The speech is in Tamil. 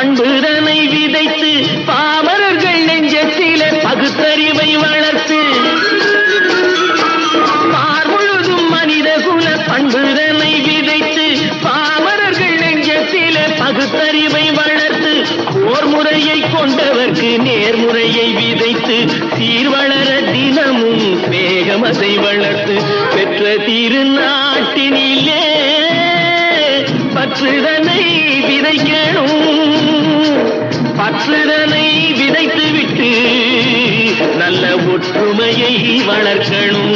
பண்புதனை விதைத்து பாமரர்கள் நெஞ்சத்திலே பகுத்தறிவை வளர்த்து பார் முழுதும் மனித குல பண்புதனை விதைத்து பாமரர்கள் நெஞ்சத்திலே பகுத்தறிவை வளர்த்து போர் முறையை கொண்டவர்க்கு நேர்முறையை விதைத்து சீர்வளர தினமும் வேகமதை வளர்த்து பெற்ற திருநாட்டினிலே பற்றுதனை விதைக்கணும் பற்றுதனை விதைத்துவிட்டு நல்ல ஒற்றுமையை வளர்க்கணும்